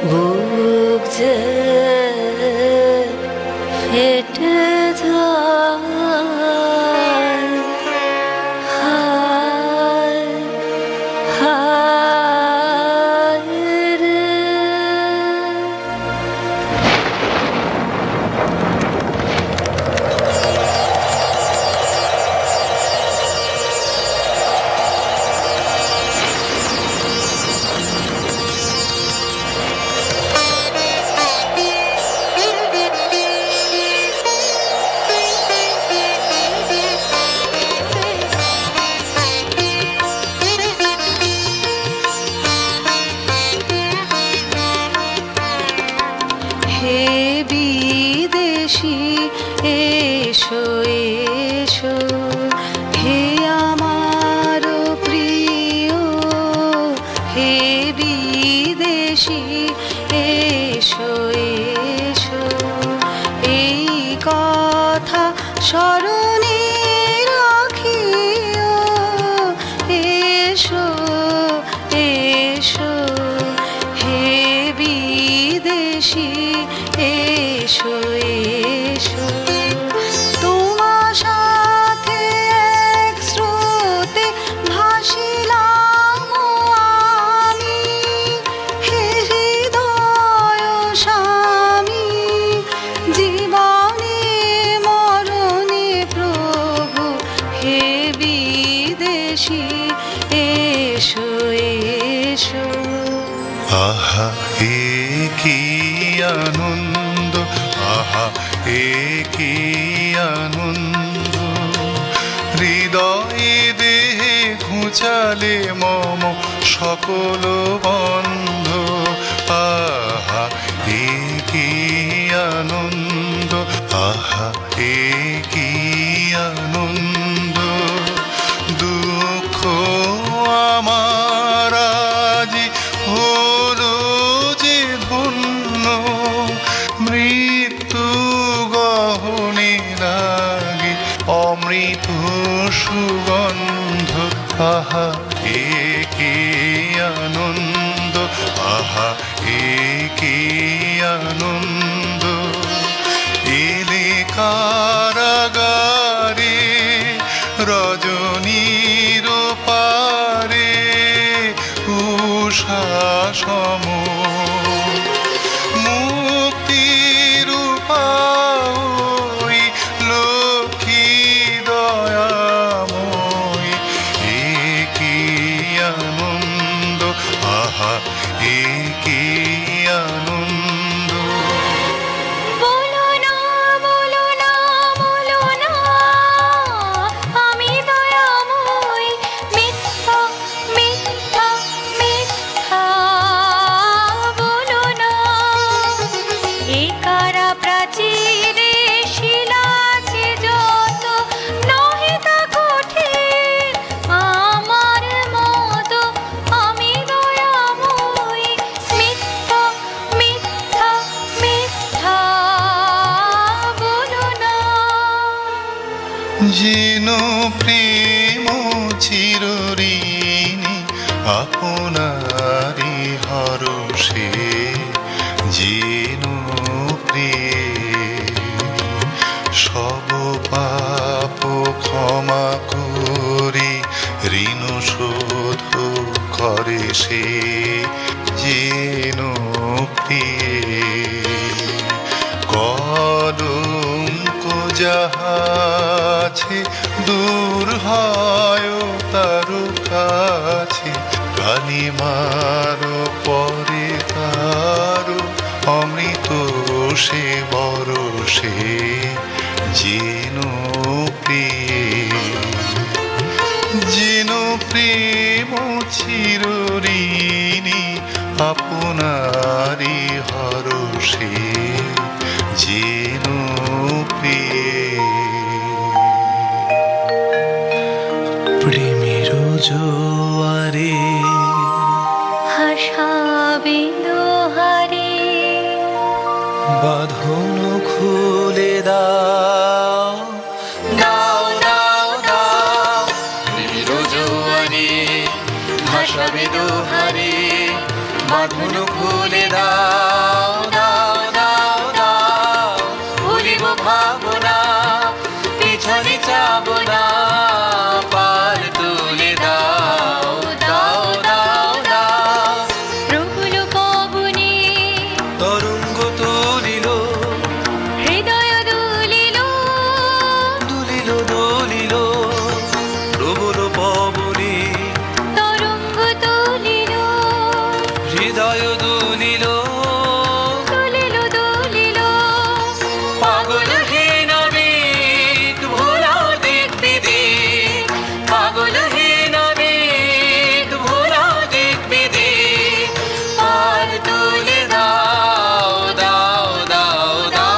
বুক যে ফেটে যায়, হায় হায় রে। হে বিদেশি এসো এসো, হে আমার প্রিয়, হে বিদেশি এসো এসো, এই কথা স্মরণে রাখিও, এসো এসো, হে বিদেশি এসো এসো। তোমার সাথে এক স্রোতে ভাসিলাম আমি, হে হৃদয় স্বামী, জীবনে মরণে প্রভু, হে বিদেশি এসো এসো। আহা এ কি আনন্দ, আহা এ কি আনন্দ, হৃদয়ে দেহে ঘুচালে মম সকল বন্ধ। আহা এ কি আনন্দ, আহা এ কি আনন্দ, দুঃখ আমার আজি হলো যে ধন্য, মৃত্যু গহনে লাগে অমৃত সুগন্ধ। আহা এ কি আনন্দ, আহা এ কি আনন্দ, এলে কারাগারে রজনীর পারে উষা সম, মুক্তির উপায় লক্ষ্মী দয়াময়, এ কি আনন্দ, আহা এ কি আনন্দ। বলো না বলো না বলো না, আমি দয়াময়, মিথ্যা মিথ্যা মিথ্যা বলো না। এ কারা প্রাচীরে শিলা আছে যত, নহে তা কঠিন আমার মতো, আমি দয়াময়, মিথ্যা মিথ্যা মিথ্যা বলো না। যেন প্রেম চিরঋণী আপনারি হরষে, যেন প্রিয় সব পাপ ক্ষমা করে ঋণ শোধ করে সে, যেন প্রিয় কলঙ্ক যাহা আছে দূর হয় তার কাছে, কালিমার পরে তার অমৃত সে বরষে। হরষে যেন প্রেম চিরঋণী আপনারি হরষে যেন প্রেমের জোয়ারে ভাসাবে দোহারে, বাঁধন খুলে দাও, দাও দাও দাও। প্রেমের জোয়ারে ভাসাবে দোহারে, বাঁধন খুলে দাও, দাও দাও দাও। ভুলিব ভাবনা, পিছনে যাব না, পাল তুলে দাও, দাও দাও দাও। প্রফুল্ল পবনে তরঙ্গ তুলিল, হৃদয় দুলিল, দুলিল দুলিল, প্রবল পবনে তরঙ্গ তুলিল, হৃদয় দুলিল, দুলিল দুলিল। পাগল হে নাবিক ভোলাও দেখবি দিক, পাগল হে নাবিক ভোলাও দেখবি দিক, পাল তুলে দাও, দাও দাও দাও।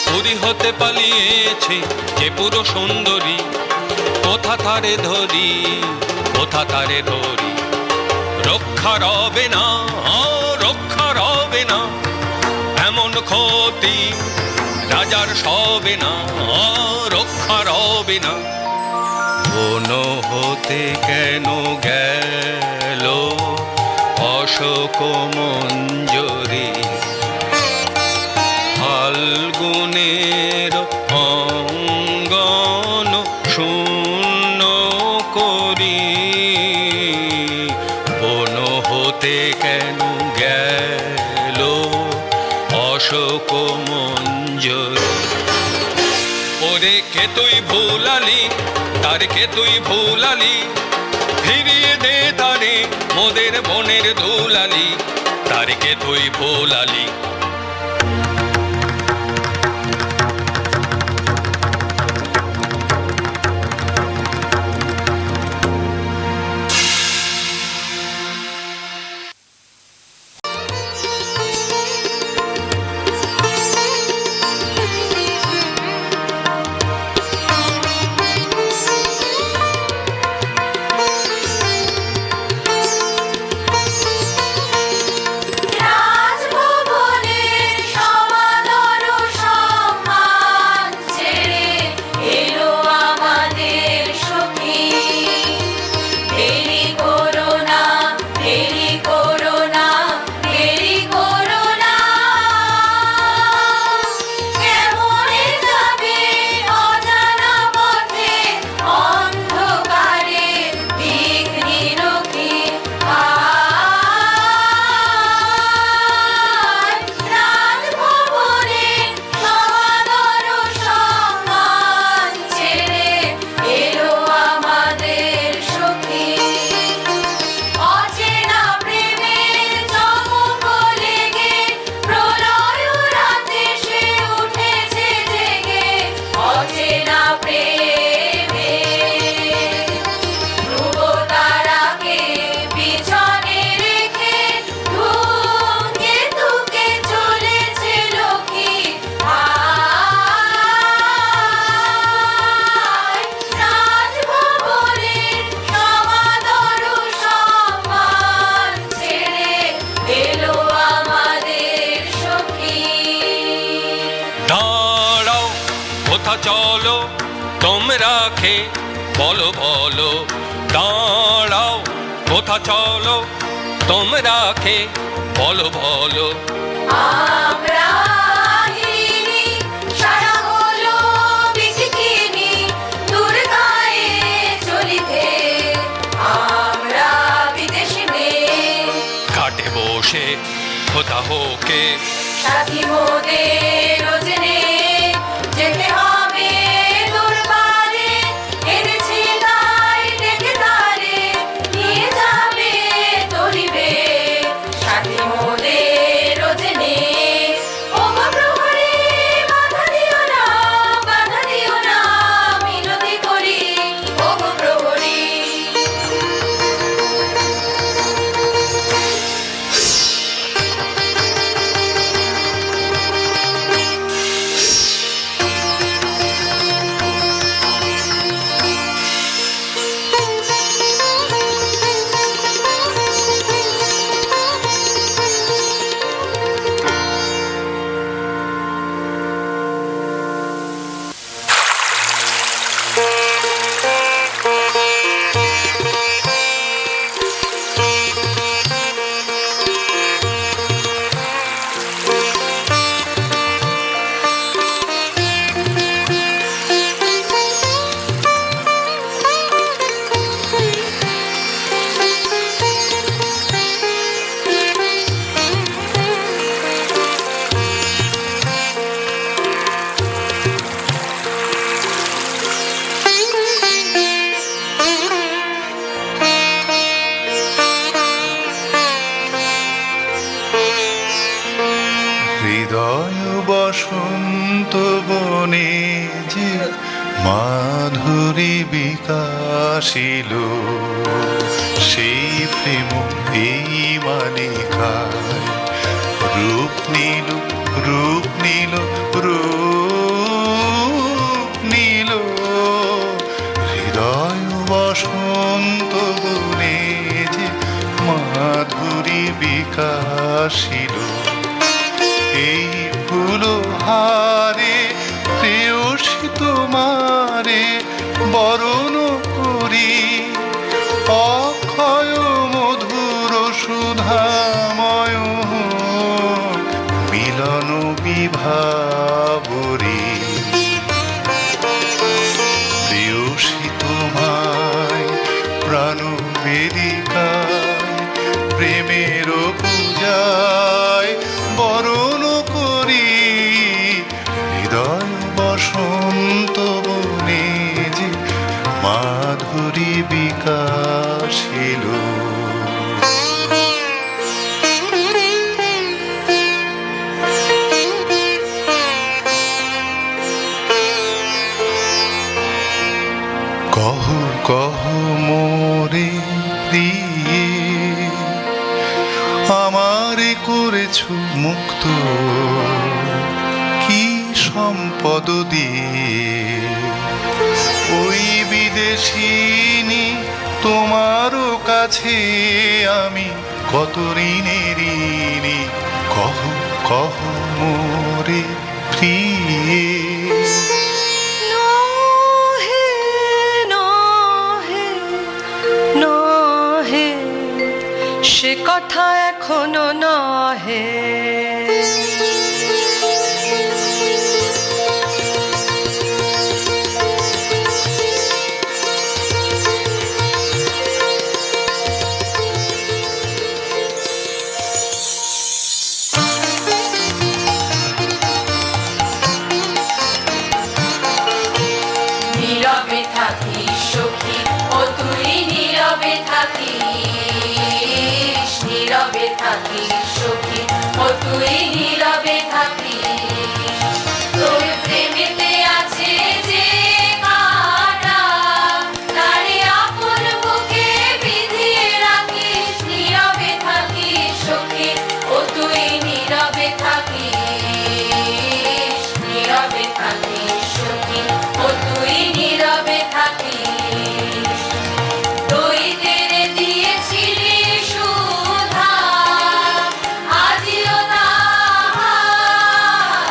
পুরী হতে পালিয়েছে যে পুরো সুন্দরী, কোথা তারে ধরি, কোথা তারে ধরি। রক্ষা রবে না, রক্ষা রবে না, এমন ক্ষতি রাজার সবে না, রক্ষা রবে না। বন হতে কেন গেল অশোক মঞ্জরি, ফাল্গুনের অঙ্গন শূন্য করি। বন হতে কেন গেল অশোক মঞ্জরি। ওরে কে তুই ভুলালি, তার কে তুই ভুলালি, ফিরিয়ে দে তারে মোদের বনের দুলালি, তার কে তুই ভুলালি। রাজভবনের সমাদর সম্মান ছেড়ে এলো আমাদের সখী। দেরি করো না, দেরি করো না, দেরি করো না। কেমনে যাবে অজানা পথে, অন্ধকারে দিক নিরখে। রাজভবনের সমাদর সম্মান ছেড়ে এলো আমাদের সখী। অচেনা প্রেমের চমক লেগে প্রলয় রাতে সে উঠেছে জেগে। অচেনা প্রেমে ধ্রুব তারাকে পিছনে রেখে ধূমকেতুকে চলেছে লক্ষ্মী। রাজভবনের সমাদর সম্মান ছেড়ে এলো আমাদের সখী। দাঁড়াও কোথা চলো তোমরা খে, বলো বলো। দাঁড়াও কোথা চলো তোমরা খে, বলো বলো। আমরা হিরিনি, সারা হলো বিকিনি, দুর্গায় চলিতে আমরা বিদেশে মেয়ে। ঘাটে বসে কথা হোকে সাথী মোদের রোজনে যেতে হবে দরবারে, এনেছি তাই ডেকে তারে নিয়ে যাবে তরিবে। সাথী মোদের রোজনে ওগো প্রহরী বাধা দিও না, বাধা দিও না, মিনতি করি ওগো প্রহরী। হৃদয় বসন্ত বনে যে মাধুরী বিকাশিল, সেই প্রেম এই মালিকায় রূপ নীল, রূপ নীল, রূপ নীল। হৃদয় বসন্ত বনে যে মাধুরী বিকাশিল, এই ফুল হারে প্রেয়সী তোমারে বরণ করি, অক্ষয় মধুর সুধাময় মিলন বিভাবরী। প্রেয়সী তোমায় প্রাণ বেদিকায় প্রেমের পূজায় বরণ করি, হৃদয় বসন্ত বনে যে মাধুরী বিকাশিল। কহ কহ মোরে প্রিয়ে, আমারে করেছ মুক্ত কি সম্পদ দিয়ে, ওই বিদেশিনী তোমারও কাছে আমি কত ঋণের ঋণী। কহ কহ মোরে প্রিয়ে। নহে নহে নহে, সে কথা এখনো নহে। নীরবে থাকিস সখী ও তুই নীরবে থাকিস, নীরবে থাকিস সখী ও তুই নীরবে থাকিস। তোর প্রেমেতে আছে যে কাঁটা, তারে আপন বুকে বিধিয়ে রাখিস। নীরবে থাকিস সখী ও তুই নীরবে থাকিস, নীরবে থাকিস সখী ও তুই নীরবে থাকিস। দইতেরে দিয়েছিলি সুধা, আজিও তাহার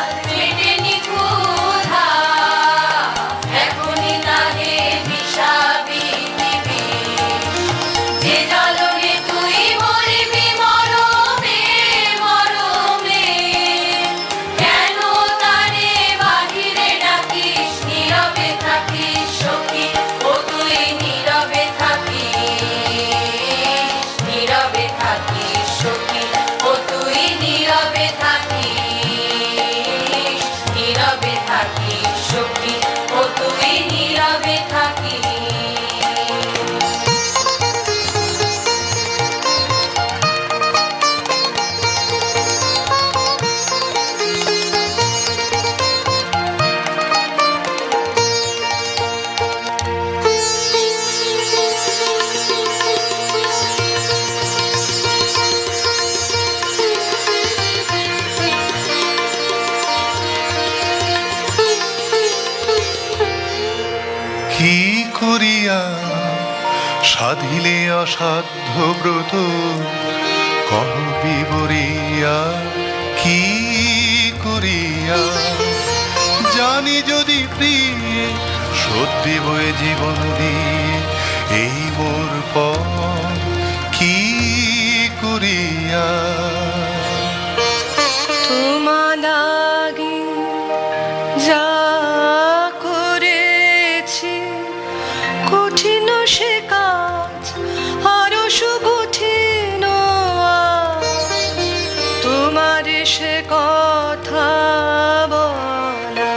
করিয়া সাধিলে অসাধ্য ব্রত কহ বিবরিয়া কি করিয়া জানি যদি প্রিয়ে সত্যি বয়ে জীবন দিয়ে এই মোর পথ কি করিয়া তোমা লাগি যা করেছি কঠিন সে কাজ আরো সুকঠিন তোমার সে কথা বলা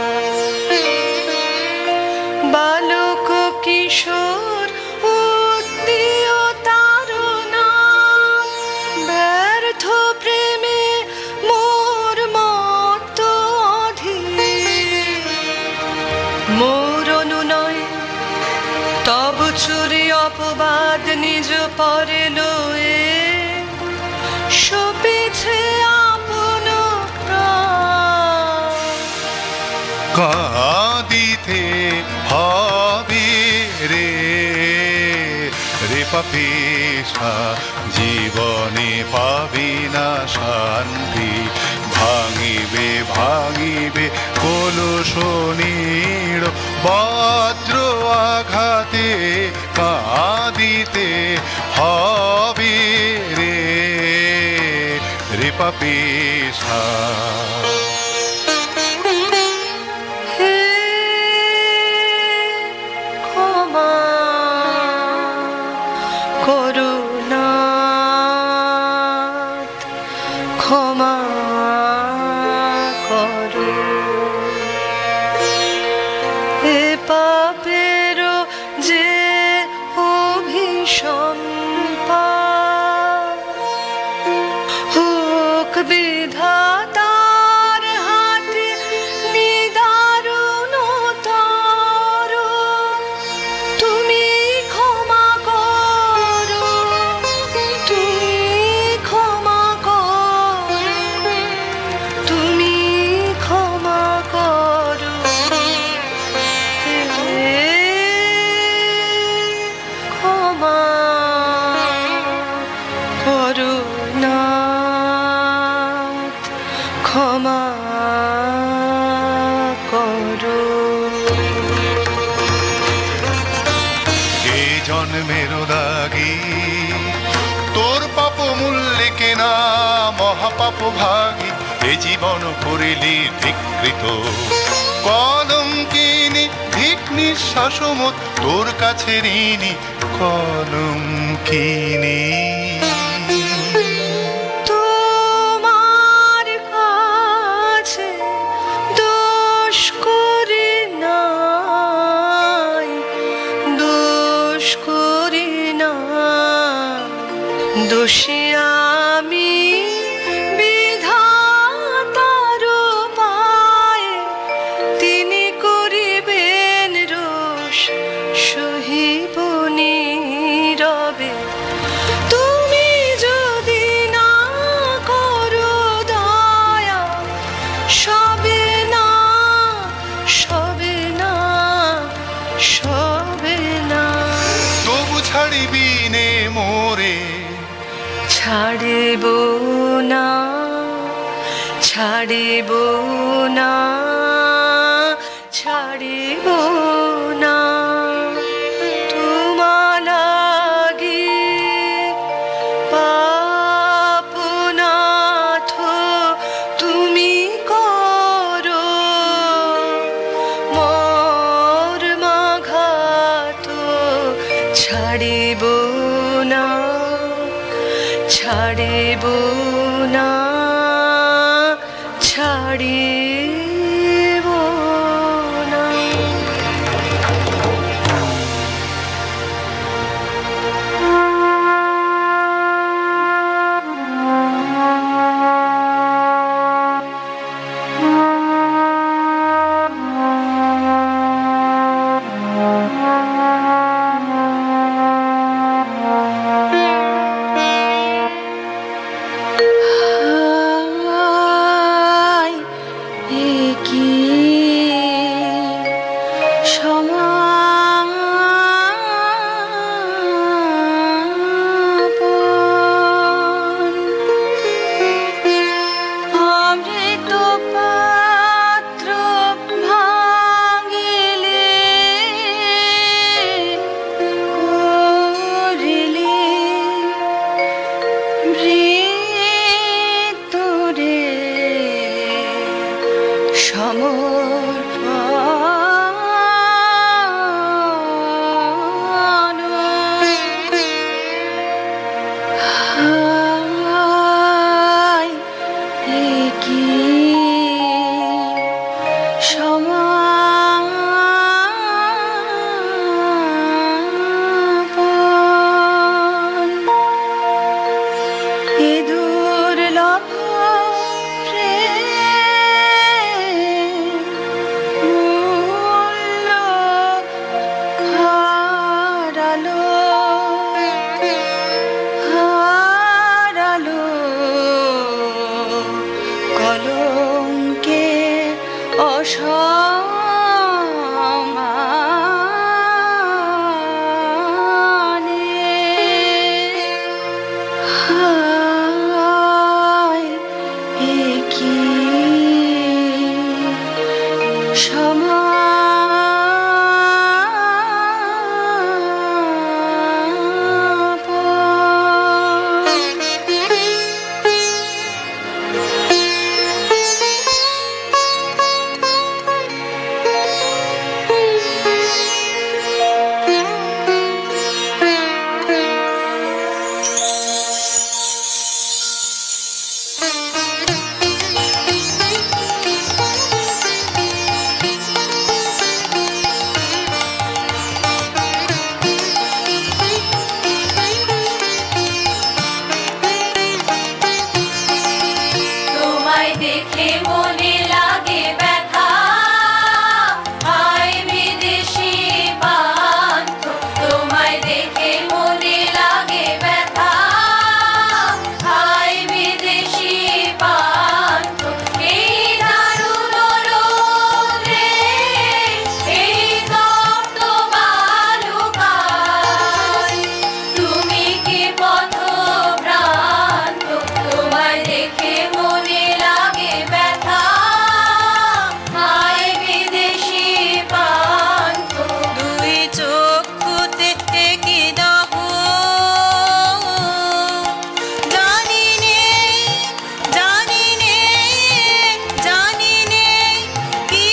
বালক কিশোর উদ্দীয় তারুণা ব্যর্থ প্রেমে মোর মত অধীর মোর অনুনয় তব চুরি অপবাদ নিজ পরে লয়ে সপেছে আপন প্রাণ কাঁদিতে হবে রে রে পাপেশা জীবনে পাবি না শান্তি ভাঙিবে ভাঙিবে কলুষ নীড় বজ্র আঘাতে কাঁদিতে হবে রে রে পাপেশা হে ক্ষমা করুণাথ ক্ষমা করো এ পাপেরও যে অভিসম্পাদ হোক বিধাতার হাতে নিদারুণতর তুমি ক্ষমা করো তুমি ক্ষমা করো তুমি ক্ষমা করো হে ক্ষমা করুণাথ ক্ষমা করো এ জন্মের দাগি তোর পাপ মূল্যে কেনা মহাপাপ ভাগি এ জীবন করিলি ধিকৃত কলম কিনি ধিক নিঃশ্বাসমত তোর কাছে ঋণী কলম কিনি তোমার কাছে দোষ করি নাই দোষ করি না দোষী আমি বিধাতার পায়ে তিনি করিবেন রোষ সহিব নীরবে তুমি যদি না করো দয়া সবে না সবে না সবে না তবু ছাড়িবি নে মোরে ছাড়িব না ছাড়িব না ছাড়িব না তোমা লাগি পাপনাথ তুমি করো মোর মাঘাত ছাড়িব না ছাড়িব না ছাড়িব না সমর্পণ হায় এ কি সমাপন এ দুর্লভ প্রেম মূল্য হারালো হারালো কলঙ্কে অসমানে হায় এ কি তোমায় দেখে মনে লাগে ব্যথা হায় বিদেশি পান্থ তোমায় দেখে মনে লাগে ব্যথা হায় বিদেশি পান্থ এই দারুণ রোদে এই তপ্ত বালুকায় তুমি কি পথভ্রান্ত তোমায় দেখে মনে লাগে ব্যথা হায় বিদেশি পান্থ দুই চক্ষুতে কি দাহ জানি নেই জানি নেই জানি নেই কি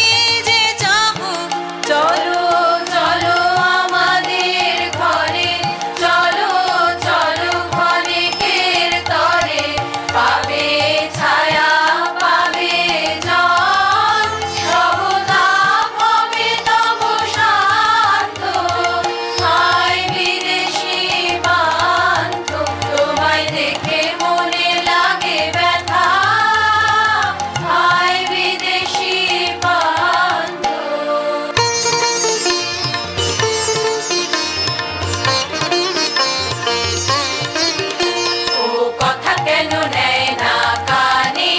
যে চাহ চলো চলো আমাদের ঘরে চলো চলো ক্ষণিকের তরে পাবে ছায়া পাবে জন সবতাপ হবে তব শান্ত হায় বিদেশি পান্থ তোমায় দেখে মনে লাগে ব্যথা হায় বিদেশি পান্থ ও কথা কেন নেয় না কানে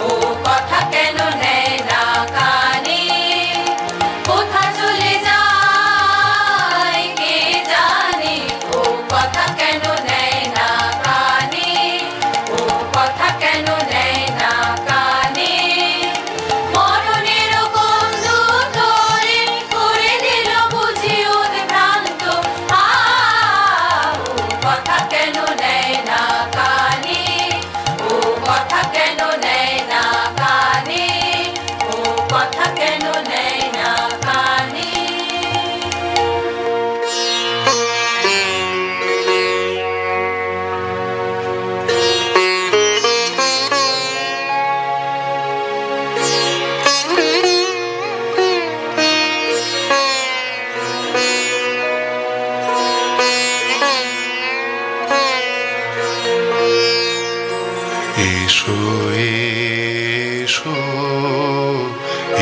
ও কথা কেন নেয় না কানে কোথা চলে যায় কে জানে ও কথা কেন নেয় না কানে ও কথা কেন নেয় না কানে মরণের গন্ধ তোরে করে দিল বুঝি উদ্ভ্রান্ত ও কথা কেন নেয় না কানে ও কথা কেন নেয় না কানে ও কথা কেন নেয় না কানে এসো এসো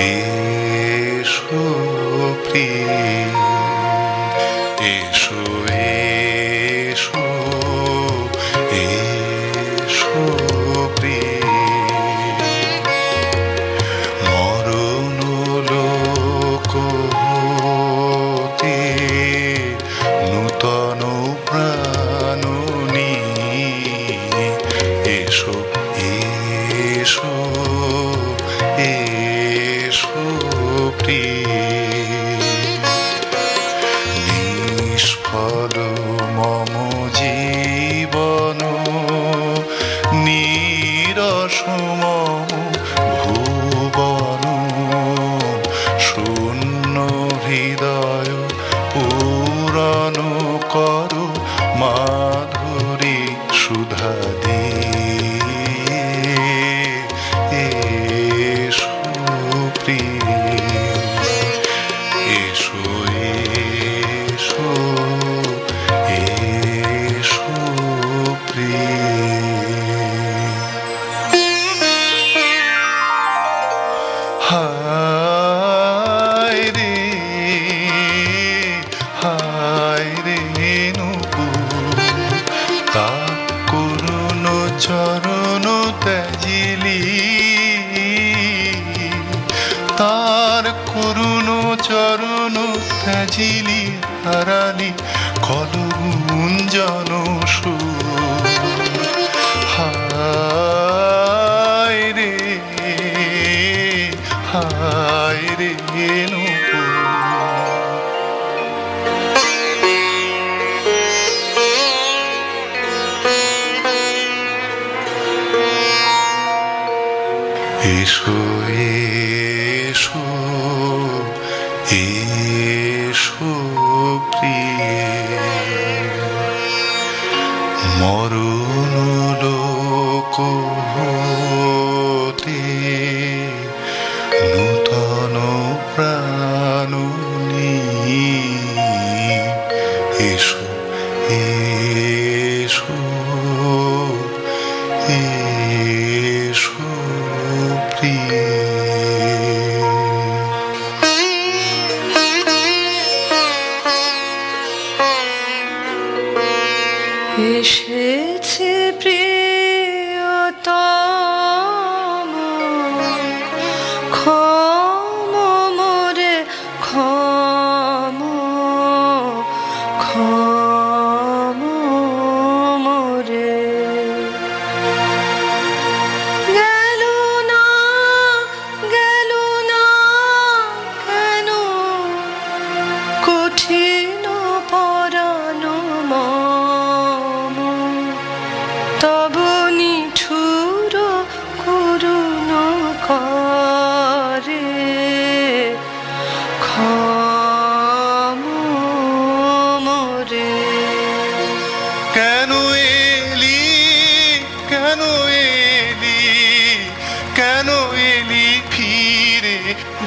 এসো প্রিয় এসো এসো এসো প্রিয় মরণ লোক হতে নূতন প্রাণ নিয়ে এসো এসো এসো প্রিয় নিষ্ফল মম জীবন নিরস মম ভুবন চরণ ত্যাজিলি হারালি কলগুঞ্জন সুর। হায় রে নূপুর। এসো এসো এসো প্রিয়ে, মরণ লোক হতে নূতন প্রাণ নিয়ে। এসো এসো এসো প্রিয়ে। এসেছে প্রিয়তম, ক্ষম মোরে ক্ষম, ক্ষম মোরে। গেল না কেন কঠিন পরাণ মম, তব নিঠুর করুণ করে ক্ষম মোরে। কেন এলি কেন এলি কেন এলি ফিরে?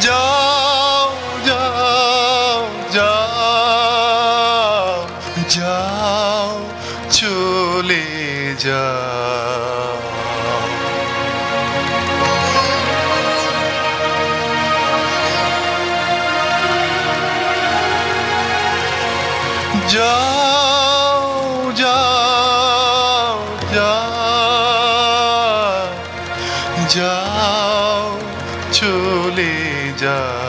যাও যাও যাও যাও চলে যাও। যাও যাও যাও যাও চলে যাও।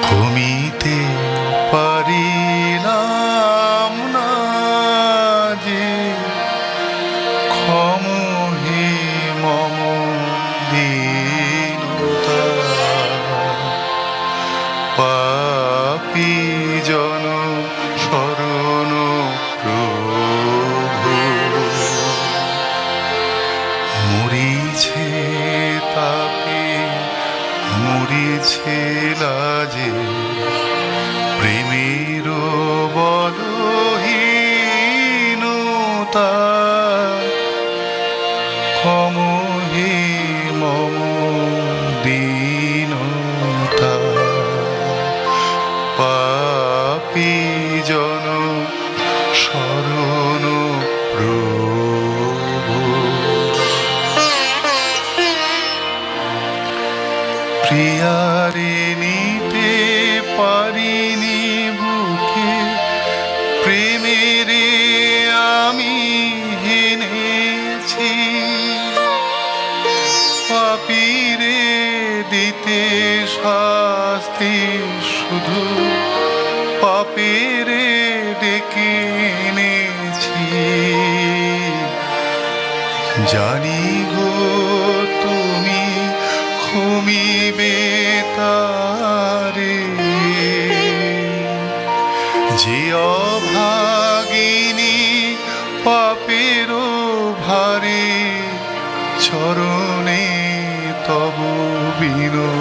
ঘুমিতে পারিলাম না যে, ক্ষম হে মম দীনতা। পাপী জন শরণ প্রভু, মরিছে তাপে মরিছে লাজে, প্রেমের বলহীনতা। ক্ষম হে মম দীনতা। পাপী জন শরণ প্রভু। প্রিয়ারে নিতে পারিনি বুকে, প্রেমেরে আমি হেনেছি। পাপীরে দিতে শাস্তি শুধু, পাপীরে ডেকে এনেছি। জানি গো তুমি ক্ষমিবে তারে, যে অভাগিনী পাপের ভারে চরণে তব বিনয়।